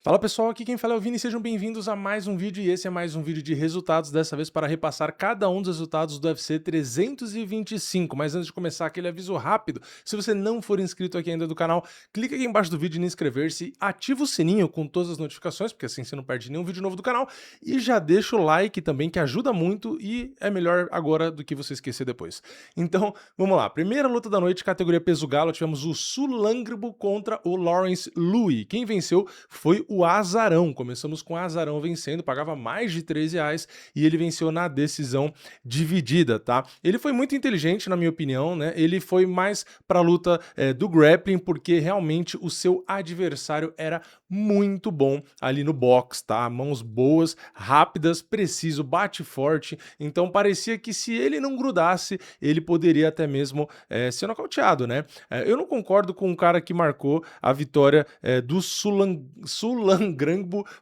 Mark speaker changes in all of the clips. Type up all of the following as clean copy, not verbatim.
Speaker 1: Fala pessoal, aqui quem fala é o Vini, sejam bem-vindos a mais um vídeo e esse é mais um vídeo de resultados, dessa vez para repassar cada um dos resultados do UFC 325. Mas antes de começar, aquele aviso rápido, se você não for inscrito aqui ainda do canal, clica aqui embaixo do vídeo em inscrever-se, ativa o sininho com todas as notificações, porque assim você não perde nenhum vídeo novo do canal, e já deixa o like também, que ajuda muito e é melhor agora do que você esquecer depois. Então, vamos lá, primeira luta da noite, categoria peso galo, tivemos o Sulangbo contra o Lawrence Louis. Quem venceu foi o Azarão. Começamos com o Azarão vencendo, pagava mais de R$13 e ele venceu na decisão dividida, tá? Ele foi muito inteligente, na minha opinião, né? Ele foi mais pra luta do grappling, porque realmente o seu adversário era muito bom ali no box, tá? Mãos boas, rápidas, preciso, bate forte, então parecia que se ele não grudasse, ele poderia até mesmo ser nocauteado, né? Eu não concordo com o cara que marcou a vitória do Sulangbo,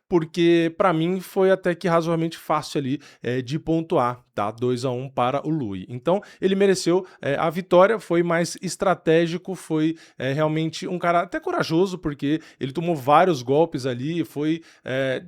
Speaker 1: porque para mim foi até que razoavelmente fácil ali de pontuar, tá? 2-1 para o Louis. Então ele mereceu a vitória, foi mais estratégico, foi realmente um cara até corajoso, porque ele tomou vários golpes ali, foi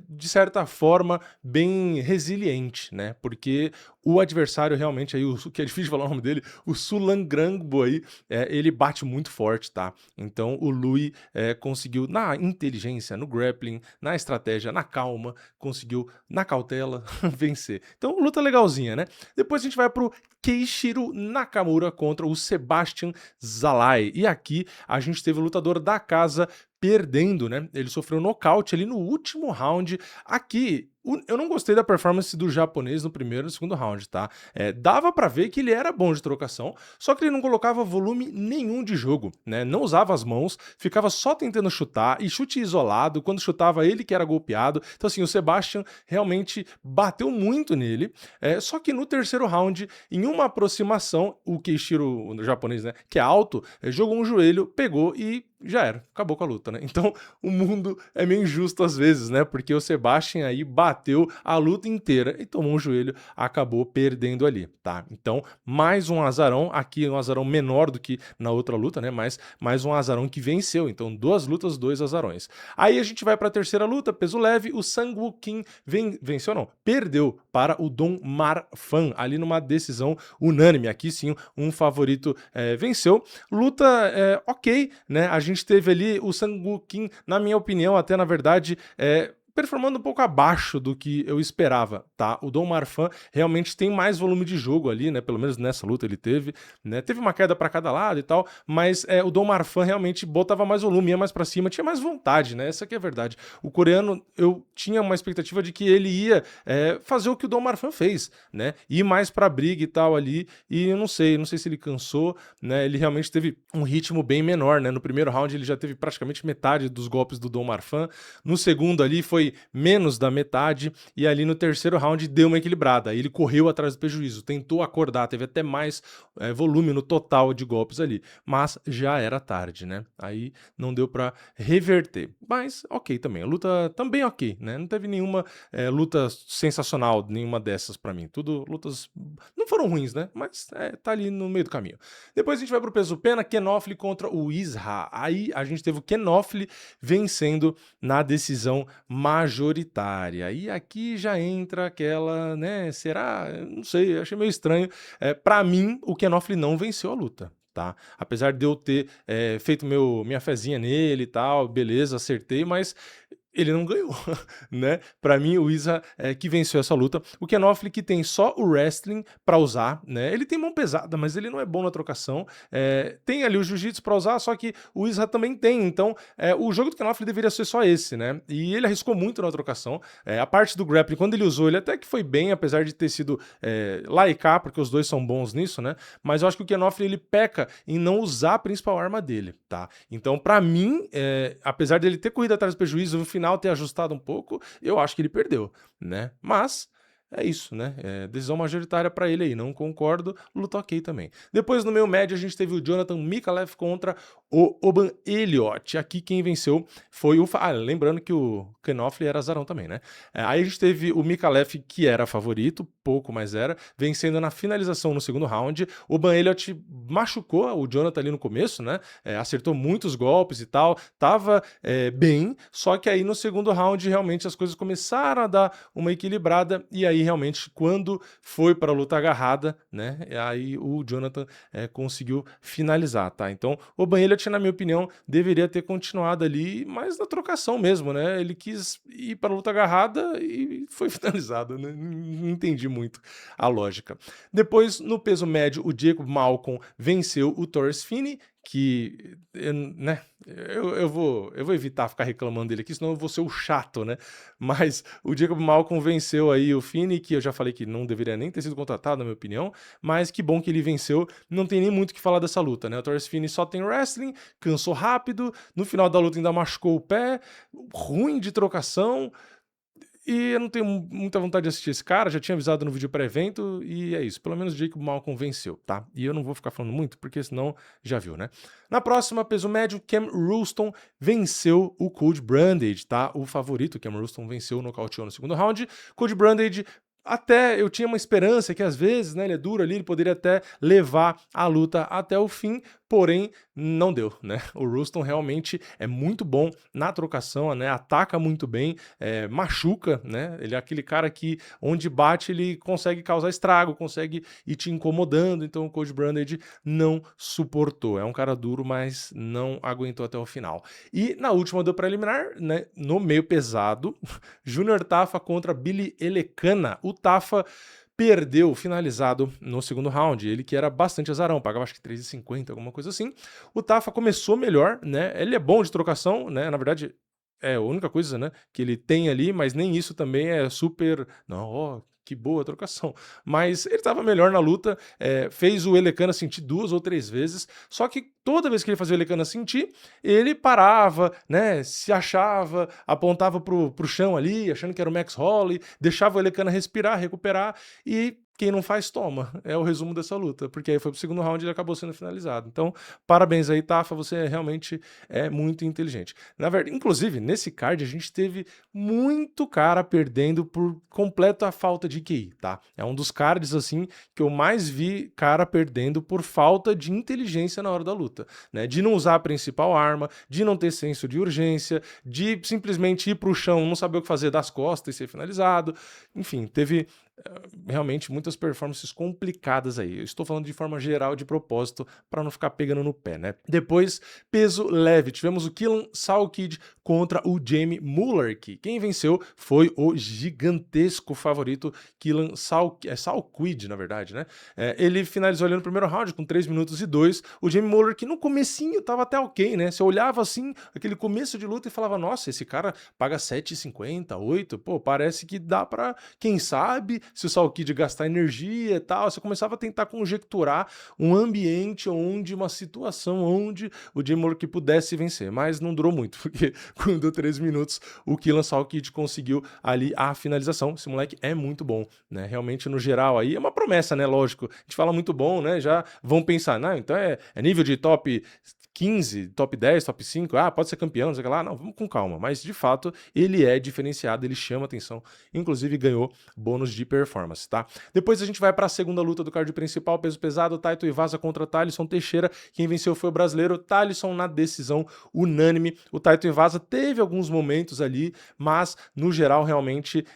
Speaker 1: de certa forma bem resiliente, né? Porque o adversário realmente aí, o que é difícil de falar o nome dele, o Sulangbo aí, ele bate muito forte, tá? Então o Louis conseguiu na inteligência, no grappling, na estratégia, na calma, conseguiu na cautela vencer. Então luta legalzinha, né? Depois a gente vai pro Keishiro Nakamura contra o Sebastian Zalai. E aqui a gente teve o lutador da casa perdendo, né? Ele sofreu um nocaute ali no último round. Aqui, eu não gostei da performance do japonês no primeiro e no segundo round, tá? Dava pra ver que ele era bom de trocação, só que ele não colocava volume nenhum de jogo, né? Não usava as mãos, ficava só tentando chutar, e chute isolado, quando chutava ele que era golpeado. Então assim, o Sebastian realmente bateu muito nele, só que no terceiro round, em uma aproximação, o Keishiro, o japonês, né, que é alto, jogou um joelho, pegou e já era, acabou com a luta, né? Então o mundo é meio injusto às vezes, né? Porque o Sebastian aí bateu a luta inteira e tomou um joelho, acabou perdendo ali, tá? Então, mais um azarão, aqui um azarão menor do que na outra luta, né? Mas mais um azarão que venceu. Então, 2 lutas, 2 azarões. Aí a gente vai para a terceira luta, peso leve, o Sang Woo Kim venceu não, perdeu para o Dong Mar Fan, ali numa decisão unânime. Aqui sim, um favorito venceu. Luta ok, né? A gente teve ali o Sang Woo Kim, na minha opinião, até na verdade, performando um pouco abaixo do que eu esperava, tá? O Dom Marfan realmente tem mais volume de jogo ali, né? Pelo menos nessa luta ele teve, né? Teve uma queda para cada lado e tal, mas o Dom Marfan realmente botava mais volume, ia mais para cima, tinha mais vontade, né? Essa aqui é a verdade. O coreano, eu tinha uma expectativa de que ele ia fazer o que o Dom Marfan fez, né? Ir mais pra briga e tal ali, e eu não sei se ele cansou, né? Ele realmente teve um ritmo bem menor, né? No primeiro round ele já teve praticamente metade dos golpes do Dom Marfan, no segundo ali foi menos da metade, e ali no terceiro round deu uma equilibrada, aí ele correu atrás do prejuízo, tentou acordar, teve até mais volume no total de golpes ali, mas já era tarde, né? Aí não deu pra reverter, mas ok também, a luta também ok, né? Não teve nenhuma luta sensacional, nenhuma dessas pra mim, tudo lutas, não foram ruins, né? Mas tá ali no meio do caminho. Depois a gente vai pro peso pena, Kenofli contra o Isra. Aí a gente teve o Kenofli vencendo na decisão majoritária. E aqui já entra aquela, né? Será? Não sei, achei meio estranho. Para mim, o Kenofli não venceu a luta. Tá? Apesar de eu ter feito minha fezinha nele e tal, beleza, acertei, mas ele não ganhou, né? Pra mim, o Isra que venceu essa luta. O Kenofli que tem só o wrestling pra usar, né? Ele tem mão pesada, mas ele não é bom na trocação. Tem ali o jiu-jitsu pra usar, só que o Isra também tem. Então, o jogo do Kenofli deveria ser só esse, né? E ele arriscou muito na trocação. A parte do grappling, quando ele usou, ele até que foi bem, apesar de ter sido lá e cá, porque os dois são bons nisso, né? Mas eu acho que o Kenofli, ele peca em não usar a principal arma dele, tá? Então, pra mim, apesar dele ter corrido atrás do prejuízo, no final ter ajustado um pouco, eu acho que ele perdeu, né? Mas é isso, né? Decisão majoritária para ele aí, não concordo, luta ok também. Depois no meio médio a gente teve o Jonathan Mikalev contra o Oban Elliott. Aqui quem venceu foi o... lembrando que o Knopfler era azarão também, né? Aí a gente teve o Micallef, que era favorito, pouco, mas era, vencendo na finalização no segundo round. O Oban Elliott machucou o Jonathan ali no começo, né? Acertou muitos golpes e tal, tava bem, só que aí no segundo round realmente as coisas começaram a dar uma equilibrada, e aí realmente quando foi para a luta agarrada, né? Aí o Jonathan conseguiu finalizar, tá? Então o Oban Elliott, na minha opinião, deveria ter continuado ali, mas na trocação mesmo, né? Ele quis ir para a luta agarrada e foi finalizado, né? Não entendi muito a lógica. Depois, no peso médio, o Jacob Malcolm venceu o Torres Fini, que, né, eu vou evitar ficar reclamando dele aqui, senão eu vou ser o chato, né? Mas o Jacob Malcolm venceu aí o Fini, que eu já falei que não deveria nem ter sido contratado, na minha opinião, mas que bom que ele venceu, não tem nem muito o que falar dessa luta, né? O Torres Fini só tem wrestling, cansou rápido, no final da luta ainda machucou o pé, ruim de trocação, e eu não tenho muita vontade de assistir esse cara, já tinha avisado no vídeo pré-evento, e é isso. Pelo menos o Jacob Malcolm venceu, tá? E eu não vou ficar falando muito, porque senão já viu, né? Na próxima, peso médio, Cam Ruston venceu o Cody Brandage, tá? O favorito, Cam Ruston, venceu, nocauteou no segundo round. Cody Brandage, até eu tinha uma esperança que às vezes, né, ele é duro ali, ele poderia até levar a luta até o fim, porém não deu, né? O Ruston realmente é muito bom na trocação, né? Ataca muito bem, machuca, né? Ele é aquele cara que onde bate ele consegue causar estrago, consegue ir te incomodando, então o Cody Brandage não suportou. É um cara duro, mas não aguentou até o final. E na última do preliminar, né, no meio pesado, Júnior Tafa contra Billy Elecana. O Tafa perdeu finalizado no segundo round, ele que era bastante azarão, pagava acho que 3,50, alguma coisa assim. O Tafa começou melhor, né? Ele é bom de trocação, né? Na verdade, é a única coisa, né, que ele tem ali, mas nem isso também é super... Não, ó, que boa trocação. Mas ele estava melhor na luta, fez o Elecana sentir 2 ou 3 vezes, só que toda vez que ele fazia o Elecana sentir, ele parava, né, se achava, apontava pro chão ali, achando que era o Max Holloway, deixava o Elecana respirar, recuperar, e quem não faz, toma. É o resumo dessa luta, porque aí foi pro segundo round e ele acabou sendo finalizado. Então, parabéns aí, Tafa, você realmente é muito inteligente. Na verdade, inclusive, nesse card a gente teve muito cara perdendo por completa falta de QI, tá? É um dos cards, assim, que eu mais vi cara perdendo por falta de inteligência na hora da luta, né? De não usar a principal arma, de não ter senso de urgência, de simplesmente ir pro chão, não saber o que fazer das costas e ser finalizado. Enfim, teve realmente muitas performances complicadas aí. Eu estou falando de forma geral, de propósito, para não ficar pegando no pé, né? Depois, peso leve, tivemos o Killan Salkid contra o Jamie Mullarkey. Quem venceu foi o gigantesco favorito Killan Salkid, na verdade, né? Ele finalizou ali no primeiro round com 3 minutos e 2. O Jamie Mullarkey no comecinho tava até ok, né? Você olhava assim, aquele começo de luta e falava, nossa, esse cara paga 7,50, 8, pô, parece que dá pra, quem sabe, se o Salkid gastar energia e tal, você começava a tentar conjecturar um ambiente onde, uma situação onde o Jamie Mullarkey pudesse vencer, mas não durou muito, porque quando deu 3 minutos, o Killan Salkid conseguiu ali a finalização. Esse moleque é muito bom, né? Realmente, no geral, aí é uma promessa, né? Lógico, a gente fala muito bom, né? Já vão pensar, não, então é nível de top 15, top 10, top 5, pode ser campeão, não sei o que lá, não, vamos com calma, mas de fato ele é diferenciado, ele chama atenção, inclusive ganhou bônus de performance, tá? Depois a gente vai para a segunda luta do card principal, peso pesado, Taito Iwasa contra Thalisson Teixeira. Quem venceu foi o brasileiro Thalisson na decisão unânime. O Taito Iwasa teve alguns momentos ali, mas no geral realmente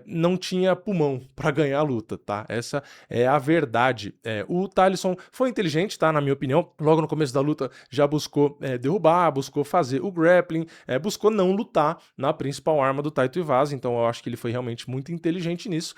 Speaker 1: não tinha pulmão para ganhar a luta, tá? Essa é a verdade. O Thalisson foi inteligente, tá? Na minha opinião, logo no começo da luta já buscou derrubar, buscou fazer o grappling, buscou não lutar na principal arma do Taito Iwasa, então eu acho que ele foi realmente muito inteligente nisso.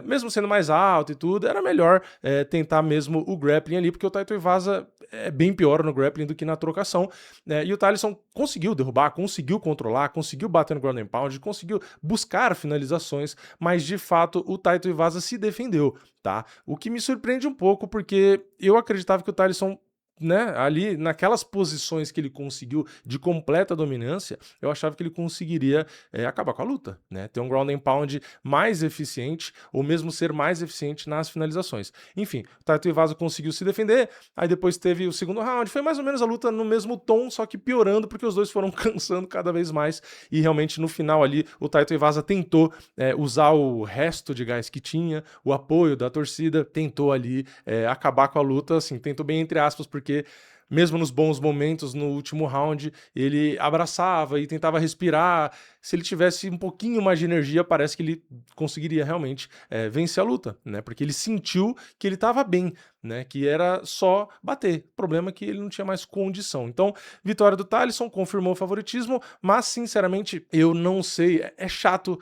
Speaker 1: Mesmo sendo mais alto e tudo, era melhor tentar mesmo o grappling ali, porque o Taito Iwasa é bem pior no grappling do que na trocação, e o Thalisson conseguiu derrubar, conseguiu controlar, conseguiu bater no ground and pound, conseguiu buscar finalizações, mas de fato o Taito Iwasa se defendeu, tá? O que me surpreende um pouco, porque eu acreditava que o Thalisson né, ali naquelas posições que ele conseguiu de completa dominância, eu achava que ele conseguiria acabar com a luta, né? Ter um ground and pound mais eficiente, ou mesmo ser mais eficiente nas finalizações. Enfim, o Taito Iwasa conseguiu se defender, aí depois teve o segundo round, foi mais ou menos a luta no mesmo tom, só que piorando, porque os dois foram cansando cada vez mais, e realmente no final ali, o Taito Iwasa tentou usar o resto de gás que tinha, o apoio da torcida, tentou ali acabar com a luta, assim, tentou bem entre aspas, porque mesmo nos bons momentos, no último round, ele abraçava e tentava respirar. Se ele tivesse um pouquinho mais de energia, parece que ele conseguiria realmente vencer a luta, né? Porque ele sentiu que ele estava bem, né? Que era só bater. O problema é que ele não tinha mais condição. Então, vitória do Thalisson, confirmou o favoritismo, mas, sinceramente, eu não sei. É chato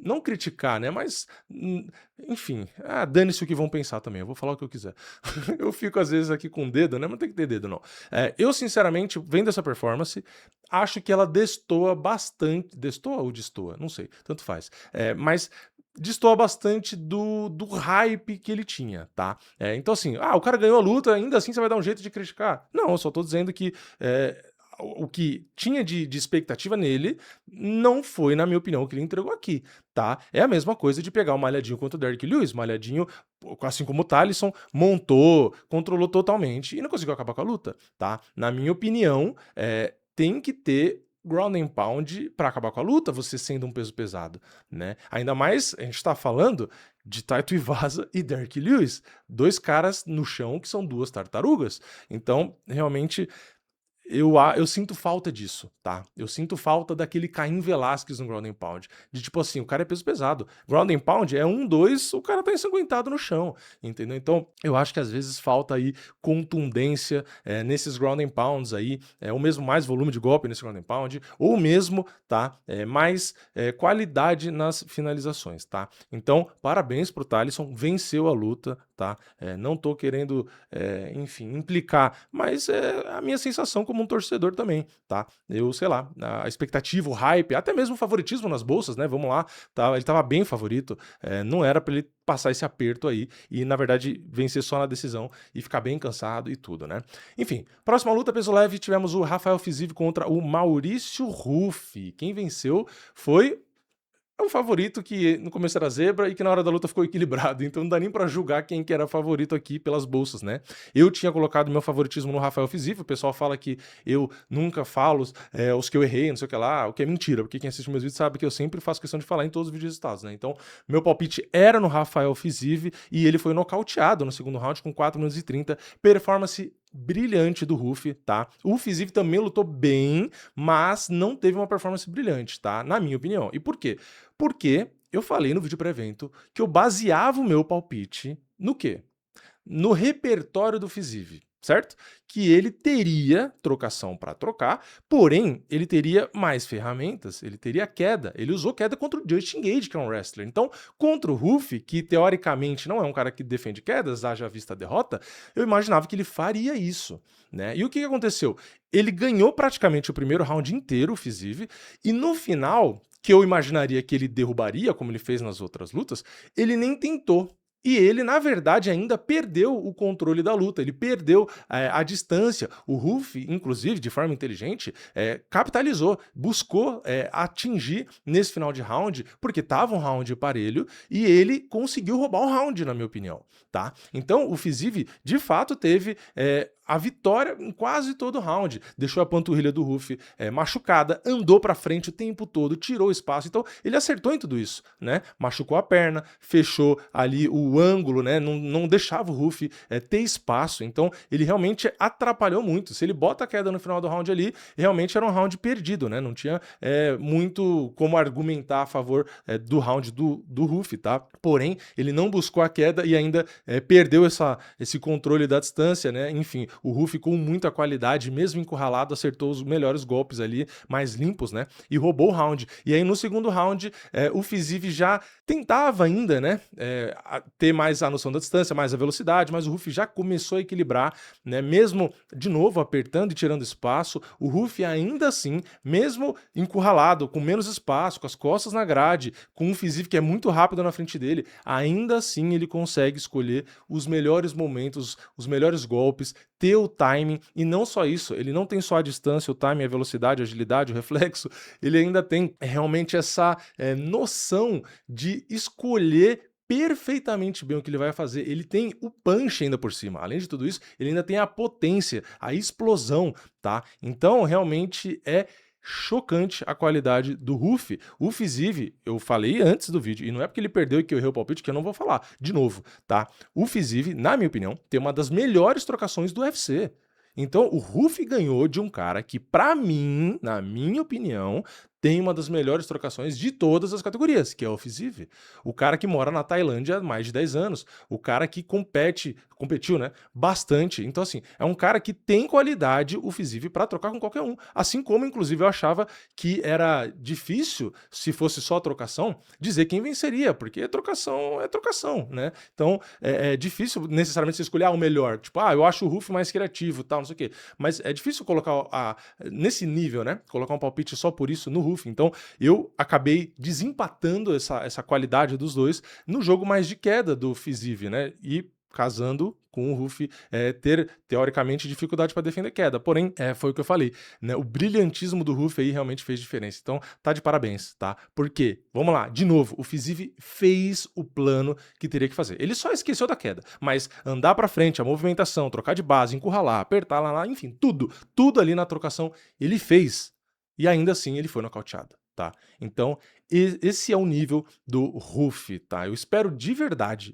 Speaker 1: não criticar, né? Mas, enfim, dane-se o que vão pensar também. Eu vou falar o que eu quiser. Eu fico, às vezes, aqui com o dedo, né? Mas não tem que ter dedo, não. Eu, sinceramente, vendo essa performance, acho que ela destoa bastante. Destoa ou destoa? Não sei, tanto faz. Mas destoa bastante do hype que ele tinha, tá? Então, assim, o cara ganhou a luta, ainda assim você vai dar um jeito de criticar? Não, eu só tô dizendo que o que tinha de expectativa nele não foi, na minha opinião, o que ele entregou aqui, tá? É a mesma coisa de pegar o Malhadinho contra o Derrick Lewis. Malhadinho, assim como o Thalisson, montou, controlou totalmente e não conseguiu acabar com a luta, tá? Na minha opinião, tem que ter ground and pound para acabar com a luta, você sendo um peso pesado, né? Ainda mais, a gente tá falando de Taito Iwasa e Derrick Lewis, dois caras no chão que são duas tartarugas. Então, realmente, eu sinto falta disso, tá? Eu sinto falta daquele Caim Velasquez no ground and pound. De tipo assim, o cara é peso pesado. Ground and pound é 1, 2, o cara tá ensanguentado no chão, entendeu? Então, eu acho que às vezes falta aí contundência nesses ground and pounds aí, ou mesmo mais volume de golpe nesse ground and pound, ou mesmo, tá? Mais qualidade nas finalizações, tá? Então, parabéns pro Thalisson, venceu a luta, tá? Não tô querendo, enfim, implicar, mas é a minha sensação como um torcedor também, tá? Eu, sei lá, a expectativa, o hype, até mesmo o favoritismo nas bolsas, né? Vamos lá, tá? Ele tava bem favorito, não era pra ele passar esse aperto aí e, na verdade, vencer só na decisão e ficar bem cansado e tudo, né? Enfim, próxima luta, peso leve, tivemos o Rafael Fiziev contra o Maurício Ruffi. Quem venceu foi um favorito que no começo era zebra e que na hora da luta ficou equilibrado, então não dá nem pra julgar quem que era favorito aqui pelas bolsas, né? Eu tinha colocado meu favoritismo no Rafael Fiziev, o pessoal fala que eu nunca falo os que eu errei, não sei o que lá, o que é mentira, porque quem assiste meus vídeos sabe que eu sempre faço questão de falar em todos os vídeos resultados, né? Então, meu palpite era no Rafael Fiziev e ele foi nocauteado no segundo round com 4 minutos e 30, performance brilhante do Ruffi, tá? O Fiziev também lutou bem, mas não teve uma performance brilhante, tá? Na minha opinião. E por quê? Porque eu falei no vídeo pré-evento que eu baseava o meu palpite no quê? No repertório do Fiziev, certo? Que ele teria trocação para trocar, porém, ele teria mais ferramentas, ele teria queda. Ele usou queda contra o Justin Gage, que é um wrestler. Então, contra o Ruffi, que teoricamente não é um cara que defende quedas, haja vista a derrota, eu imaginava que ele faria isso, né? E o que aconteceu? Ele ganhou praticamente o primeiro round inteiro, o Fiziev, e no final, que eu imaginaria que ele derrubaria, como ele fez nas outras lutas, ele nem tentou. E ele, na verdade, ainda perdeu o controle da luta, ele perdeu a distância. O Ruffi, inclusive, de forma inteligente, capitalizou, buscou atingir nesse final de round, porque estava um round parelho, e ele conseguiu roubar um round, na minha opinião, tá? Então, o Fiziev, de fato, teve a vitória em quase todo round. Deixou a panturrilha do Ruffi machucada, andou pra frente o tempo todo, tirou espaço. Então, ele acertou em tudo isso, né? Machucou a perna, fechou ali o ângulo, né? Não deixava o Ruffi ter espaço. Então, ele realmente atrapalhou muito. Se ele bota a queda no final do round ali, realmente era um round perdido, né? Não tinha muito como argumentar a favor do round do Ruffi, tá? Porém, ele não buscou a queda e ainda perdeu esse controle da distância, né? Enfim, o Ruffi com muita qualidade, mesmo encurralado, acertou os melhores golpes ali, mais limpos, né? E roubou o round. E aí no segundo round, o Fiziev já tentava ainda, né? Ter mais a noção da distância, mais a velocidade, mas o Ruffi já começou a equilibrar, né? Mesmo, de novo, apertando e tirando espaço, o Ruffi ainda assim, mesmo encurralado, com menos espaço, com as costas na grade, com um Fiziev que é muito rápido na frente dele, ainda assim ele consegue escolher os melhores momentos, os melhores golpes, ter ter o timing, e não só isso, ele não tem só a distância, o timing, a velocidade, a agilidade, o reflexo, ele ainda tem realmente essa noção de escolher perfeitamente bem o que ele vai fazer. Ele tem o punch ainda por cima. Além de tudo isso, ele ainda tem a potência, a explosão, tá? Então, realmente é chocante a qualidade do Ruff. O Fiziv, eu falei antes do vídeo, e não é porque ele perdeu e que eu errei o palpite que eu não vou falar de novo, tá? O Fiziv, na minha opinião, tem uma das melhores trocações do UFC. Então, o Ruff ganhou de um cara que, pra mim, na minha opinião, tem uma das melhores trocações de todas as categorias, que é o Fiziv. O cara que mora na Tailândia há mais de 10 anos. O cara que competiu, né, bastante. Então, assim, é um cara que tem qualidade, o Fiziv, para trocar com qualquer um. Assim como, inclusive, eu achava que era difícil, se fosse só trocação, dizer quem venceria, porque trocação é trocação, né? Então, é difícil necessariamente você escolher o melhor. Tipo, eu acho o Ruff mais criativo, tal, não sei o quê. Mas é difícil colocar nesse nível, né? Colocar um palpite só por isso no Ruff. Então, eu acabei desempatando essa qualidade dos dois no jogo mais de queda do Fiziv, né? E casando com o Ruff ter, teoricamente, dificuldade para defender queda. Porém, foi o que eu falei, né? O brilhantismo do Ruff aí realmente fez diferença. Então, tá de parabéns, tá? Por quê? Vamos lá, de novo, o Fiziv fez o plano que teria que fazer. Ele só esqueceu da queda, mas andar para frente, a movimentação, trocar de base, encurralar, apertar lá, enfim, tudo ali na trocação ele fez. E ainda assim ele foi nocauteado, tá? Então, esse é o nível do Ruff, tá? Eu espero de verdade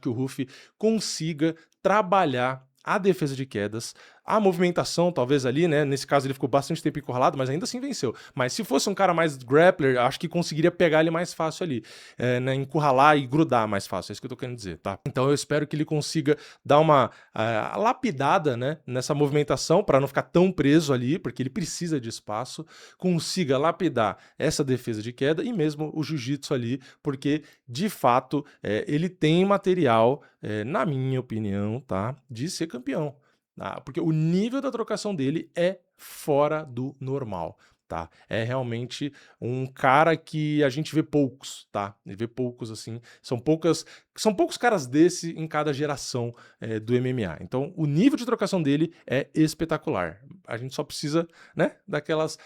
Speaker 1: que o Ruff consiga trabalhar a defesa de quedas, a movimentação, talvez ali, né? Nesse caso ele ficou bastante tempo encurralado, mas ainda assim venceu. Mas se fosse um cara mais grappler, acho que conseguiria pegar ele mais fácil ali, né? Encurralar e grudar mais fácil, é isso que eu tô querendo dizer, tá? Então eu espero que ele consiga dar uma lapidada, né? Nessa movimentação, para não ficar tão preso ali, porque ele precisa de espaço, consiga lapidar essa defesa de queda e mesmo o jiu-jitsu ali, porque de fato ele tem material, na minha opinião, tá? De ser campeão. Porque o nível da trocação dele é fora do normal, tá? É realmente um cara que a gente vê poucos, tá? Vê poucos, assim, são poucos caras desse em cada geração do MMA. Então, o nível de trocação dele é espetacular. A gente só precisa, né, daquelas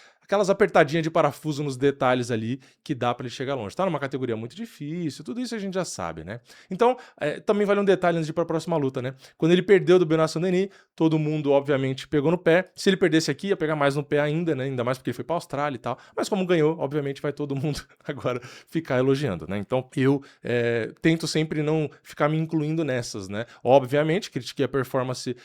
Speaker 1: apertadinhas de parafuso nos detalhes ali que dá para ele chegar longe. Tá numa categoria muito difícil, tudo isso a gente já sabe, né? Então, também vale um detalhe antes de ir para a próxima luta, né? Quando ele perdeu do Benoit Saint-Denis, todo mundo, obviamente, pegou no pé. Se ele perdesse aqui, ia pegar mais no pé ainda, né? Ainda mais porque ele foi para a Austrália e tal. Mas como ganhou, obviamente, vai todo mundo agora ficar elogiando, né? Então, eu tento sempre não ficar me incluindo nessas, né? Obviamente, critiquei a performance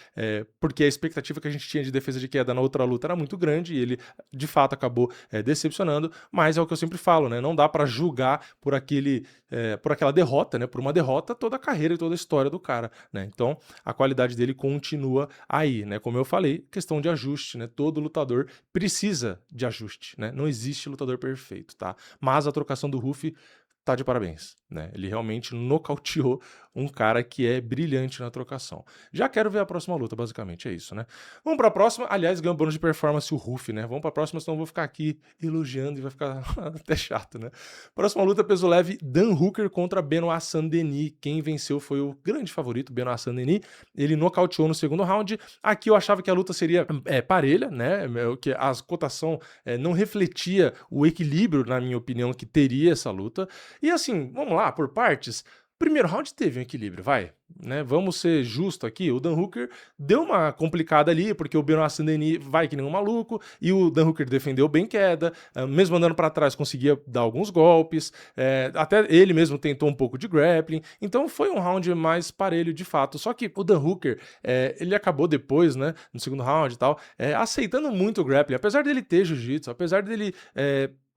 Speaker 1: porque a expectativa que a gente tinha de defesa de queda na outra luta era muito grande e ele, de fato, acabou decepcionando, mas é o que eu sempre falo, né? Não dá para julgar por aquela derrota, né? Por uma derrota toda a carreira e toda a história do cara, né? Então, a qualidade dele continua aí, né? Como eu falei, questão de ajuste, né? Todo lutador precisa de ajuste, né? Não existe lutador perfeito, tá? Mas a trocação do Ruff tá de parabéns, né? Ele realmente nocauteou um cara que é brilhante na trocação. Já quero ver a próxima luta, basicamente, é isso, né? Vamos pra próxima. Aliás, ganhou bônus de performance o Ruff, né? Vamos pra próxima, senão eu vou ficar aqui elogiando e vai ficar até chato, né? Próxima luta, peso leve, Dan Hooker contra Benoit Saint-Denis. Quem venceu foi o grande favorito, Benoit Saint-Denis. Ele nocauteou no segundo round. Aqui eu achava que a luta seria parelha, né? Que a cotação não refletia o equilíbrio, na minha opinião, que teria essa luta. E assim, vamos lá, por partes. Primeiro round teve um equilíbrio, vai, né? Vamos ser justo aqui, o Dan Hooker deu uma complicada ali, porque o Benoit Saint-Denis vai que nem um maluco, e o Dan Hooker defendeu bem queda, mesmo andando para trás conseguia dar alguns golpes, até ele mesmo tentou um pouco de grappling, então foi um round mais parelho de fato, só que o Dan Hooker, ele acabou depois, né, no segundo round e tal, aceitando muito o grappling, apesar dele ter jiu-jitsu, apesar dele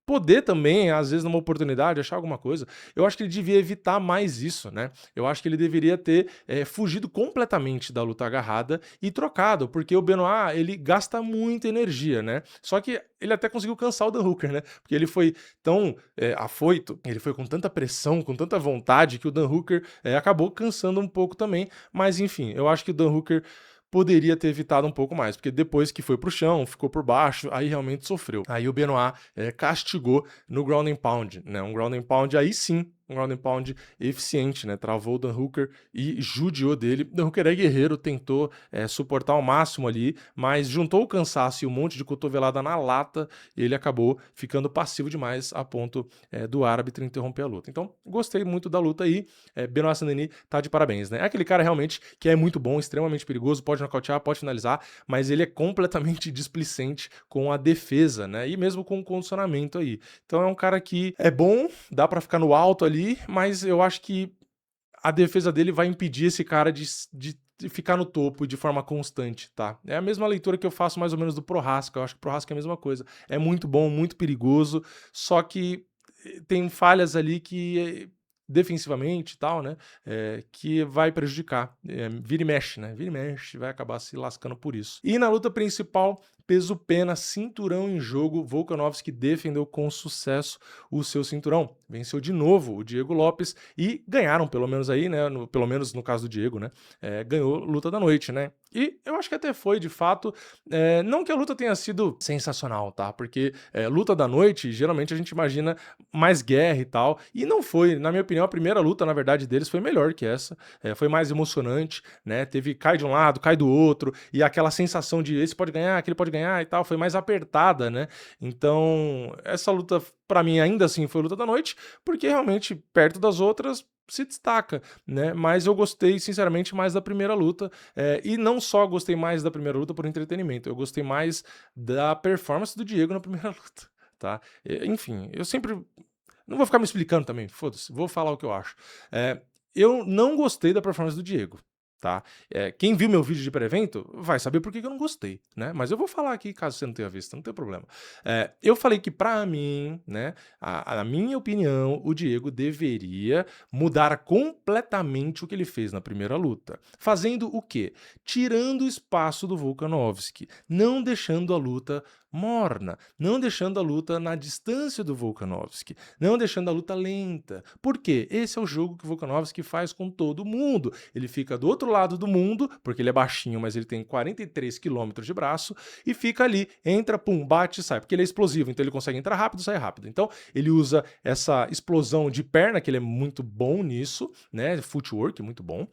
Speaker 1: poder também, às vezes, numa oportunidade, achar alguma coisa, eu acho que ele devia evitar mais isso, né? Eu acho que ele deveria ter fugido completamente da luta agarrada e trocado, porque o Benoit, ele gasta muita energia, né? Só que ele até conseguiu cansar o Dan Hooker, né? Porque ele foi tão afoito, ele foi com tanta pressão, com tanta vontade, que o Dan Hooker acabou cansando um pouco também, mas enfim, eu acho que o Dan Hooker poderia ter evitado um pouco mais, porque depois que foi pro chão, ficou por baixo, aí realmente sofreu. Aí o Benoit castigou no ground and pound, né? Um ground and pound aí sim, um ground and pound eficiente, né? Travou o Dan Hooker e judiou dele. Dan Hooker é guerreiro, tentou suportar ao máximo ali, mas juntou o cansaço e um monte de cotovelada na lata, e ele acabou ficando passivo demais a ponto do árbitro interromper a luta. Então, gostei muito da luta aí. Benoit Saint-Denis tá de parabéns, né? É aquele cara realmente que é muito bom, extremamente perigoso, pode nocautear, pode finalizar, mas ele é completamente displicente com a defesa, né? E mesmo com o condicionamento aí. Então é um cara que é bom, dá pra ficar no alto ali, mas eu acho que a defesa dele vai impedir esse cara de ficar no topo de forma constante, tá? É a mesma leitura que eu faço mais ou menos do Prochazka. Eu acho que o Prochazka é a mesma coisa. É muito bom, muito perigoso, só que tem falhas ali que defensivamente e tal, né? Que vai prejudicar. Vira e mexe, né? Vira e mexe, vai acabar se lascando por isso. E na luta principal, peso pena, cinturão em jogo, Volkanovski defendeu com sucesso o seu cinturão. Venceu de novo o Diego Lopes e ganharam, pelo menos aí, né? Pelo menos no caso do Diego, né? Ganhou luta da noite, né? E eu acho que até foi, de fato, não que a luta tenha sido sensacional, tá? Porque luta da noite, geralmente a gente imagina mais guerra e tal, e não foi. Na minha opinião, a primeira luta, na verdade, deles foi melhor que essa. Foi mais emocionante, né? Teve cai de um lado, cai do outro, e aquela sensação de esse pode ganhar, aquele pode ganhar e tal, foi mais apertada, né? Então, essa luta, pra mim, ainda assim foi luta da noite, porque realmente, perto das outras, se destaca, né? Mas eu gostei, sinceramente, mais da primeira luta, e não só gostei mais da primeira luta por entretenimento, eu gostei mais da performance do Diego na primeira luta, tá? Enfim, eu sempre... Não vou ficar me explicando também, foda-se, vou falar o que eu acho. Eu não gostei da performance do Diego, tá? Quem viu meu vídeo de pré-evento vai saber por que eu não gostei, né? Mas eu vou falar aqui caso você não tenha visto, não tem problema. Eu falei que pra mim, né, a minha opinião, o Diego deveria mudar completamente o que ele fez na primeira luta. Fazendo o quê? Tirando o espaço do Volkanovski, não deixando a luta morna, não deixando a luta na distância do Volkanovski, não deixando a luta lenta. Por quê? Esse é o jogo que o Volkanovski faz com todo mundo. Ele fica do outro lado do mundo, porque ele é baixinho, mas ele tem 43 quilômetros de braço, e fica ali, entra, pum, bate e sai, porque ele é explosivo, então ele consegue entrar rápido e sair rápido. Então ele usa essa explosão de perna, que ele é muito bom nisso, né, footwork, muito bom,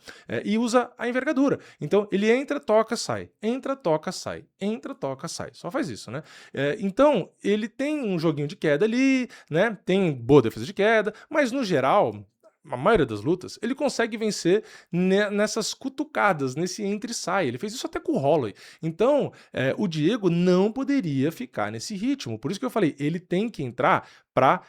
Speaker 1: e usa a envergadura. Então ele entra, toca, sai, entra, toca, sai, entra, toca, sai. Só faz isso, né? Então, ele tem um joguinho de queda ali, né? Tem boa defesa de queda, mas no geral, a maioria das lutas, ele consegue vencer nessas cutucadas, nesse entra e sai. Ele fez isso até com o Holloway. Então, o Diego não poderia ficar nesse ritmo. Por isso que eu falei, ele tem que entrar para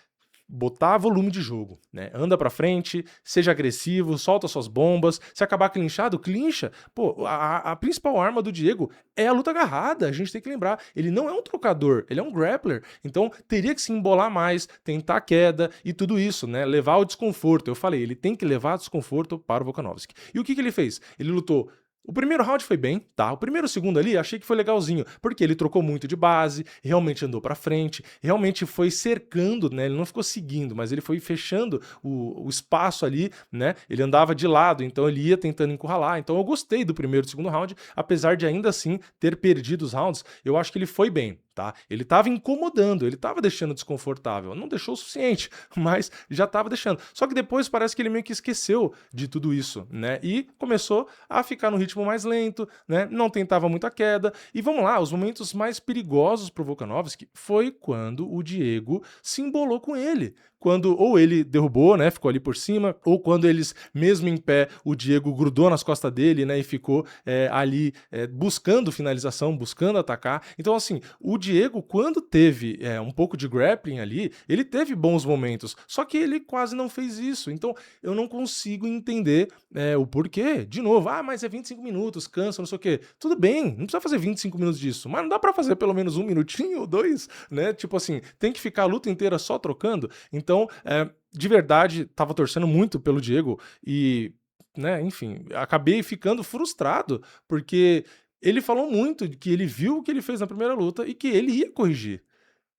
Speaker 1: botar volume de jogo, né? Anda pra frente, seja agressivo, solta suas bombas. Se acabar clinchado, clincha. Pô, a principal arma do Diego é a luta agarrada, a gente tem que lembrar. Ele não é um trocador, ele é um grappler. Então, teria que se embolar mais, tentar a queda e tudo isso, né? Levar ao desconforto. Eu falei, ele tem que levar o desconforto para o Volkanovski. E o que ele fez? Ele lutou. O primeiro round foi bem, tá? O primeiro e o segundo ali achei que foi legalzinho, porque ele trocou muito de base, realmente andou pra frente, realmente foi cercando, né? Ele não ficou seguindo, mas ele foi fechando o espaço ali, né? Ele andava de lado, então ele ia tentando encurralar. Então eu gostei do primeiro e segundo round, apesar de ainda assim ter perdido os rounds, eu acho que ele foi bem, tá? Ele tava incomodando, ele tava deixando desconfortável. Não deixou o suficiente, mas já tava deixando. Só que depois parece que ele meio que esqueceu de tudo isso, né? E começou a ficar no ritmo mais lento, né? Não tentava muita queda. E vamos lá, os momentos mais perigosos pro Volkanovski foi quando o Diego se embolou com ele. Quando ou ele derrubou, né, ficou ali por cima, ou quando eles, mesmo em pé, o Diego grudou nas costas dele, né, e ficou ali buscando finalização, buscando atacar. Então, assim, o Diego, quando teve um pouco de grappling ali, ele teve bons momentos, só que ele quase não fez isso. Então, eu não consigo entender o porquê. De novo, mas é 25 minutos, cansa, não sei o quê. Tudo bem, não precisa fazer 25 minutos disso, mas não dá pra fazer pelo menos um minutinho ou dois, né? Tipo assim, tem que ficar a luta inteira só trocando. Então, de verdade, tava torcendo muito pelo Diego e, né, enfim, acabei ficando frustrado, porque ele falou muito de que ele viu o que ele fez na primeira luta e que ele ia corrigir.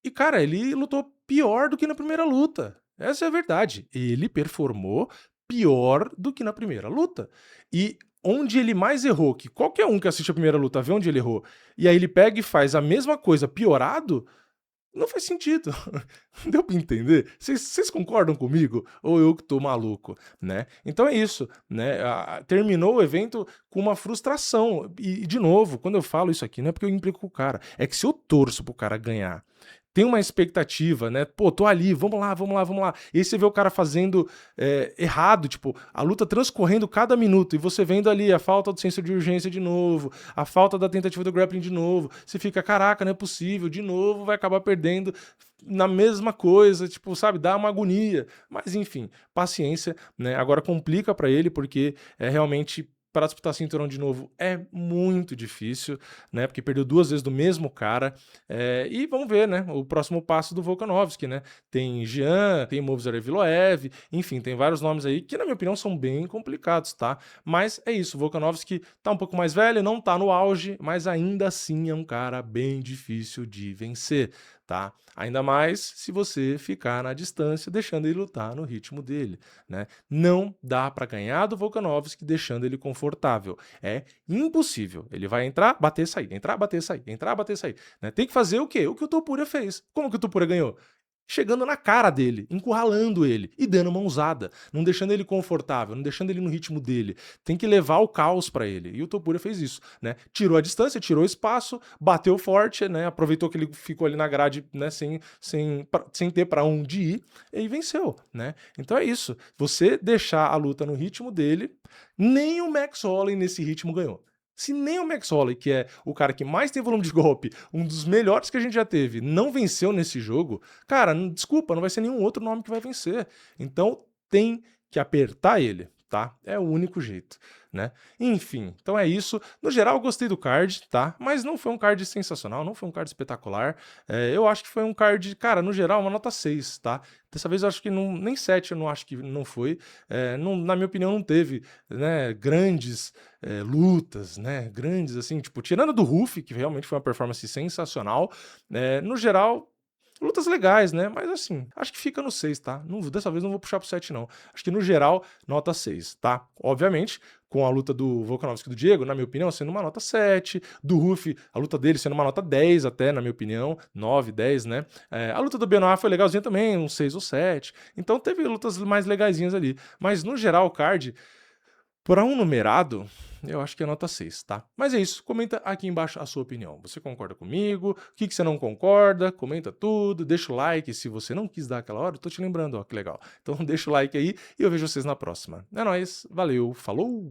Speaker 1: E, cara, ele lutou pior do que na primeira luta. Essa é a verdade. Ele performou pior do que na primeira luta. E onde ele mais errou, que qualquer um que assiste a primeira luta vê onde ele errou, e aí ele pega e faz a mesma coisa piorado, Não faz sentido. Deu pra entender? Vocês concordam comigo ou eu que tô maluco, né? Então é isso, né, terminou o evento com uma frustração. E de novo, quando eu falo isso aqui, não é porque eu implico com o cara, é que se eu torço para o cara ganhar, tem uma expectativa, né, "Pô, tô ali, vamos lá, vamos lá, vamos lá", e aí você vê o cara fazendo, errado, tipo, a luta transcorrendo cada minuto e você vendo ali a falta do senso de urgência de novo, a falta da tentativa do grappling de novo, você fica: "Caraca, não é possível, de novo vai acabar perdendo na mesma coisa", tipo, sabe, dá uma agonia. Mas enfim, paciência, né, agora complica pra ele, porque é realmente para disputar cinturão de novo é muito difícil, né, porque perdeu 2 vezes do mesmo cara, e vamos ver, né, o próximo passo do Volkanovski, né. Tem Jean, tem Movsar Evloev, enfim, tem vários nomes aí que, na minha opinião, são bem complicados, tá. Mas é isso, o Volkanovski tá um pouco mais velho, não tá no auge, mas ainda assim é um cara bem difícil de vencer, tá. Ainda mais se você ficar na distância, deixando ele lutar no ritmo dele, né. Não dá pra ganhar do Volkanovski deixando ele confortável. É impossível. Ele vai entrar, bater, sair, entrar, bater, sair, entrar, bater, sair, né. Tem que fazer o quê? O que o Topuria fez. Como que o Topuria ganhou? Chegando na cara dele, encurralando ele e dando mãozada, não deixando ele confortável, não deixando ele no ritmo dele. Tem que levar o caos pra ele. E o Topuria fez isso, né? Tirou a distância, tirou o espaço, bateu forte, né? Aproveitou que ele ficou ali na grade, né? Sem ter pra onde ir e venceu, né? Então é isso. Você deixar a luta no ritmo dele, nem o Max Holloway nesse ritmo ganhou. Se nem o Max Holloway, que é o cara que mais tem volume de golpe, um dos melhores que a gente já teve, não venceu nesse jogo, cara, desculpa, não vai ser nenhum outro nome que vai vencer. Então tem que apertar ele, tá? É o único jeito, né? Enfim, então é isso. No geral, eu gostei do card, tá? Mas não foi um card sensacional, não foi um card espetacular. Eu acho que foi um card, cara, no geral, uma nota 6, tá? Dessa vez eu acho que não, nem 7 eu não acho que não foi. Na minha opinião, não teve, né, grandes lutas, né, grandes assim, tipo, tirando do Ruff, que realmente foi uma performance sensacional, no geral, lutas legais, né, mas assim, acho que fica no 6, tá? Não, dessa vez não vou puxar pro 7 não. Acho que no geral, nota 6, tá? Obviamente, com a luta do Volkanovski e do Diego, na minha opinião, sendo uma nota 7, do Ruff, a luta dele sendo uma nota 10 até, na minha opinião, 9, 10, né? A luta do Benoit foi legalzinha também, um 6 ou 7. Então teve lutas mais legaisinhas ali. Mas no geral, o card, para um numerado, eu acho que é nota 6, tá? Mas é isso, comenta aqui embaixo a sua opinião. Você concorda comigo? O que você não concorda? Comenta tudo, deixa o like se você não quis dar aquela hora. Eu tô te lembrando, ó, que legal. Então deixa o like aí e eu vejo vocês na próxima. É nóis, valeu, falou!